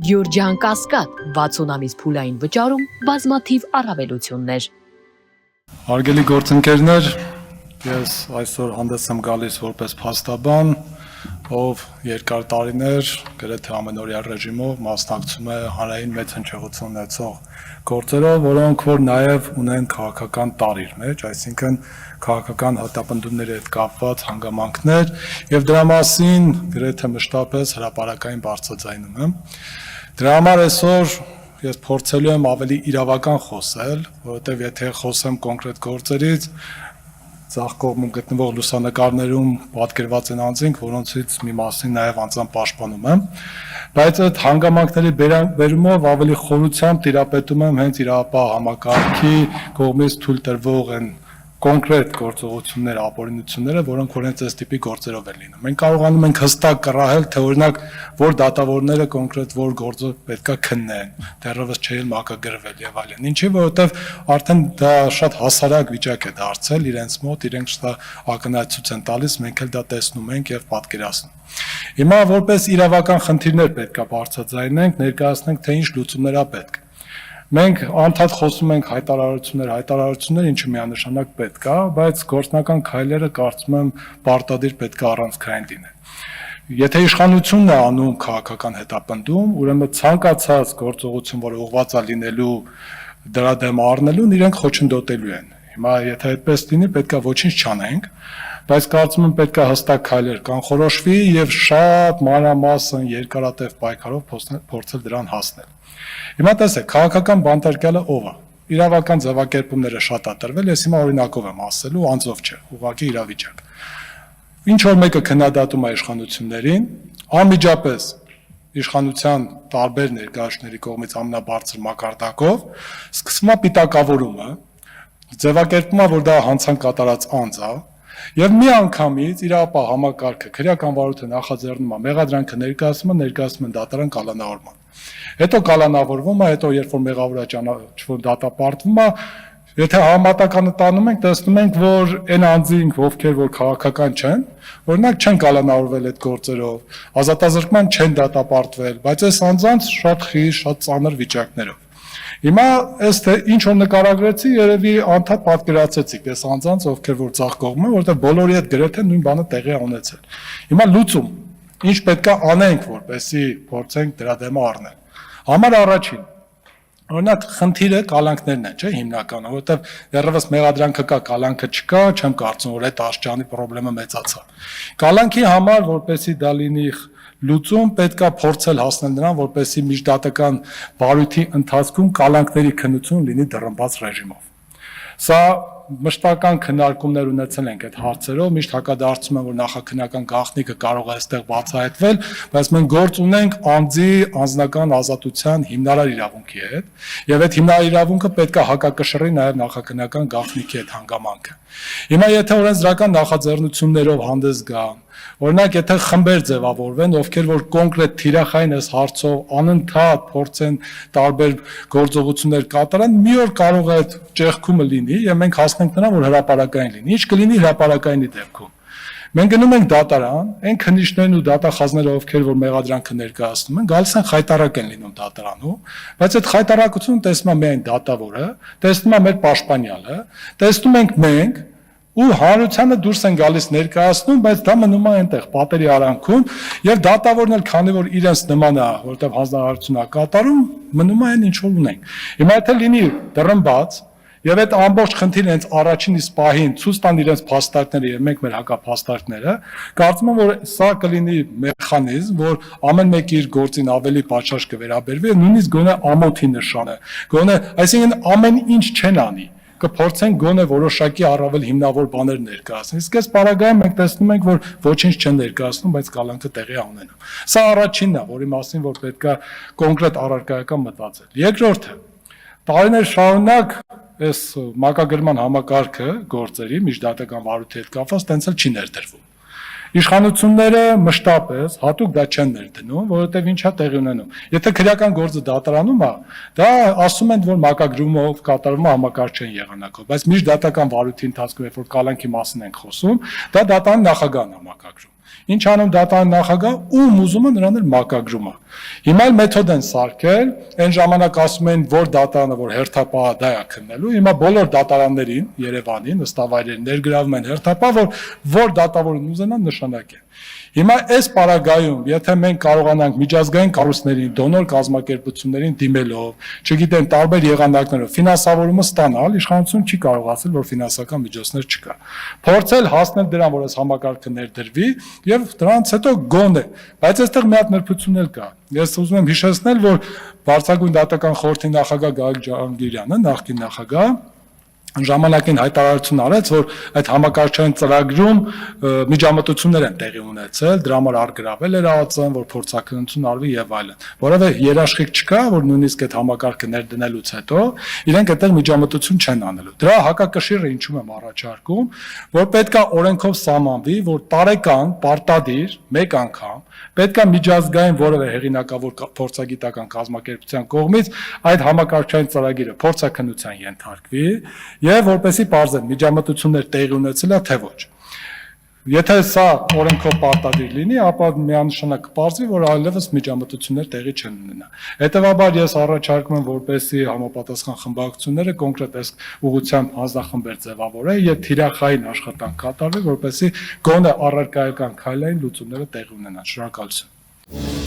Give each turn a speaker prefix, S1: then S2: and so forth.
S1: Գյուրջան Կասկադ 60 ամիս փուլային վճարում բազմաթիվ առավելություններ։
S2: Հարգելի գործընկերներ, ես այսօր հանդես եմ գալիս որպես փաստաբան, ով երկար տարիներ գրեթե ամենօրյա ռեժիմով մասնակցում է հանրային մեծ հնչեղություն ունեցող գործերով, որոնք որ նաև ունեն քաղաքական տարիր մեջ, այսինքն քաղաքական հետապնդումների հետ կապված հանգամանքներ, եւ դրա մասին գրեթե մշտապես հրապարակային բարձրաձայնում եմ։ Դրա համար այսօր ես փորձելու եմ ավելի իրավական խոսել, որովհետեւ եթե խոսեմ կոնկրետ գործերից, ցախ կողմում գտնվող լուսանկարներում պատկերված են անձինք, որոնցից մի մասին նաև անձամբ պաշտպանում եմ, բայց այդ հանգամանքների բերումով ավելի խորությամբ տիրապետում եմ հենց իրավապահ համակարգի կողմից թույլ տրվող են կոնկրետ գործողություններ, ապօրինությունները, որոնք որ հենց այս տիպի գործերով են լինում։ Մենք կարողանում ենք հստակ կռահել, թե օրինակ որ դատավորները կոնկրետ որ գործով պետքա քննեն, դեռևս չէ մակագրվել եւ այլն։ Ինչի, որովհետեւ արդեն դա շատ հասարակ վիճակ է դարձել իրենց մոտ, իրենք դա ակնհայտություն են տալիս, մենք էլ դա տեսնում ենք եւ պատկերացնում։ Հիմա որպես իրավական խնդիրներ պետքա բարձրաձայնենք, ներկայացնենք, թե ինչ լուծումներ է պետք։ Մենք անդադ խոսում ենք հայտարարություններ, ինչը միանշանակ պետք է, բայց գործնական քայլերը կարծում եմ պարտադիր պետք է առանցքային լինեն։ Եթե իշխանությունն է անում քաղաքական հետապնդում, ուրեմն ցանկացած գործողություն, որը ուղղված է լինելու դրա դեմ առնելուն, իրենք խոչընդոտելու են։ Հիմա եթե այդպես լինի, պետք է ոչինչ չանենք, բայց կարծում եմ պետք է հստակ քայլեր կանխորոշվի եւ շատ մանրամասն երկարատև պայքարով փորձել դրան հասնել։ Հիմա տեսեք, քաղաքական բանտարկյալը ով է։ Իրավական ձևակերպումները շատ է տրվել, ես հիմա օրինակով եմ ասելու, անձով չէ, ուղղակի իրավիճակ։ Ինչ որ մեկը քննադատում է իշխանություններին, անմիջապես իշխանության տարբեր ներկայացուցիչների կողմից ամենաբարձր մակարդակով սկսվում է պիտակավորումը, ձևակերպում է, որ դա հանցանք կատարած անձ է, եւ միանգամից իրավապահ համակարգը քրեական վարույթը նախաձեռնում է, մեղադրանքը ներկայացնում են դատարան կալանավորման։ Հետո կալանավորվում է, հետո երբ որ մեղավորը ճանաչվում դատապարտվում է, եթե համատականը տանում ենք, տեսնում ենք, որ այն անձինք, ովքեր որ քաղաքական չեն, օրինակ չեն կալանավորվել այդ գործերով, ազատազրկման չեն դատապարտվել, բայց այս անձանց շատ խիստ, շատ ծանր վիճակներով։ Հիմա այս թե ինչ որ նկարագրեցի, երևի անդադ պատկերացեցիք այս անձանց, ովքեր որ ցախ կողմում են, որտեղ բոլորի հետ գրեթե նույն բանը տեղի է ունեցել։ Հիմա լուծում, ինչ պետք է անենք, որպեսզի փորձենք դրա դեմ առնել։ Համար առաջին, օրինակ խնդիրը կալանքներն են, չէ՞, հիմնականը, որովհետև դեռևս մեղադրանքը կա, կալանքը չկա, չեմ կարծում, որ այդ աշխարհի խնդրը մեծացա։ Կալանքի համար, որպեսզի դա լինի լուծում, պետք է փորձել հասնել նրան, որպեսզի միջդատական վարույթի ընթացքում կալանքների քննություն լինի դռնբաց ռեժիմով։ Սա մշտական քննարկումներ ունեցել ենք այդ հարցերով, միշտ հակադարձում եմ, որ նախաքննական գաղտնիքը կարող է այստեղ բացահայտվել, բայց մենք գործ ունենք անձի անձնական ազատության հիմնարար իրավունքի հետ, եւ այդ հիմնարար իրավունքը պետք է հակակշռի նաեւ նախաքննական գաղտնիքի հետ հանգամանքը։ Հիմա եթե օրենսդրական նախաձեռնություններով հանդես գան, օրինակ եթե խմբեր ձևավորվեն, ովքեր որ կոնկրետ թիրախային այս հարցով անընդհատ փորձեն տարբեր գործողություններ կատարեն, մի օր կարող է այդ ճեղքումը լինի եւ մենք հասնենք նրան, որ հրապարակային լինի։ Ինչ կլինի հրապարակայինի դեպքում։ Մենք գնում ենք դատարան, այն քննիչներն ու դատախազները, ովքեր որ մեղադրանքը ներկայացնում են, գալիս են խայտարակ են լինում դատարանում, բայց այդ խայտարակությունը տեսնում է միայն դատավորը, տեսնում է մեր պաշտպանյալը, տեսնում ենք մենք ու հանրությանը դուրս են գալիս ներկայացնում, բայց դա մնում է այնտեղ պատերի արանքում եւ դատավորն էլ քանի որ իրենց նման է, որտեղ հանձնարարություն է կատարում, մնում է այն ինչ որ ունենք։ Հիմա եթե լինի դռնբաց եւ այդ ամբողջ խնդիրը հենց առաջին իսկ պահին ցույց տան իրենց փաստարկները եւ մենք մեր հակափաստարկները, կարծում եմ որ սա կլինի մեխանիզմ, որ ամեն մեկը իր գործին ավելի պատշաճ կվերաբերվի, նույնիսկ գոնե ամոթի նշանը, գոնե, այսինքն ամեն ինչ չեն անի, կփորձենք գոնե որոշակի առավել հիմնավոր բաներ ներկայացնել։ Իսկ այս պարագայում մենք տեսնում ենք, որ ոչինչ չեն ներկայացնում, բայց կալանքը տեղի ունենա։ Սա առաջինն է, որի մասին որ պետքա կոնկրետ առարկայական մտածել։ Երկրորդը, տարիներ շարունակ այս մակագրման համակարգը գործերի միջդատական վարույթի հետ կապված տենց էլ չի ներդրվում։ Իշխանությունները մշտապես հատուկ դա չեն ներդնում, որովհետև ինչա տեղի ունենում։ Եթե քրեական գործը դատարանում է, դա ասում են, որ մակագրումով կատարվում է համակարգչային եղանակով, բայց միջդատական վարույթի ընթացքում, երբ որ կալանքի մասին ենք խոսում, դա դատարանի նախագահն է մակագրում։ Ինչ անում դատարանի նախագահ, ում ուզում է նրան էլ մակագրում է։ Հիմա էլ մեթոդ են սարքել, այն ժամանակ ասում են, որ դատարանը որ հերթապահ դա է քննելու, հիմա բոլոր դատարաններին Երևանի նստավայրերին ներգրավում են հերթապահ, որ դատավորն ուզենան նշանակեն։ Հիմա այս պարագայում, եթե մենք կարողանանք միջազգային կառույցներին, դոնոր կազմակերպություններին դիմելով, չգիտեմ, տարբեր եղանակներով ֆինանսավորումը ստանալ, իշխանությունը չի կարող ասել, որ ֆինանսական միջոցներ չկա։ Փորձել հասնել դրան, որ այս համակարգը ներդրվի եւ դրանից հետո գոնե, բայց այստեղ մի հատ նրբություն էլ կա։ Ես ուզում եմ հիշեցնել, որ Վարչագույն դատական խորհրդի նախագահ Գագիկ Ջհանգիրյանը, նախկին նախագահ, ժամանակին հայտարարություն արեց, որ այդ համակարգչային ծրագրում միջամտություններ են տեղի ունեցել, դրա համար արգրավել էր ԱԱԾ-ն, որ փորձաքննություն արվի եւ այլն։ Որովհետեւ երաշխիք չկա, որ նույնիսկ այդ համակարգը ներդնելուց հետո իրենք այդտեղ միջամտություն չեն անելու։ Դրա հակակշիռը ինչու եմ առաջարկում, որ պետքա օրենքով սահմանվի, որ տարեկան պարտադիր մեկ անգամ պետքա միջազգային որևէ հեղինակավոր փորձագիտական կազմակերպության կողմից այդ համակարգչային ծրագիրը փորձաքննության ենթարկվի եւ որպեսի բարձր միջամտություններ տեղի ունեցել է թե ոչ։ Եթե սա օրենքով պարտադիր լինի, ապա միանշանակ կպարզվի, որ այլևս միջամտություններ տեղի չեն ունենա։ Հետևաբար ես առաջարկում եմ, որպեսի համապատասխան խմբակցությունները կոնկրետ այս ուղղությամբ հանձնախմբեր ձևավորեն եւ թիրախային աշխատանք կատարվի, որպեսի գոնե առարկայական քայլային լուծումները տեղի ունենան։ Շնորհակալություն։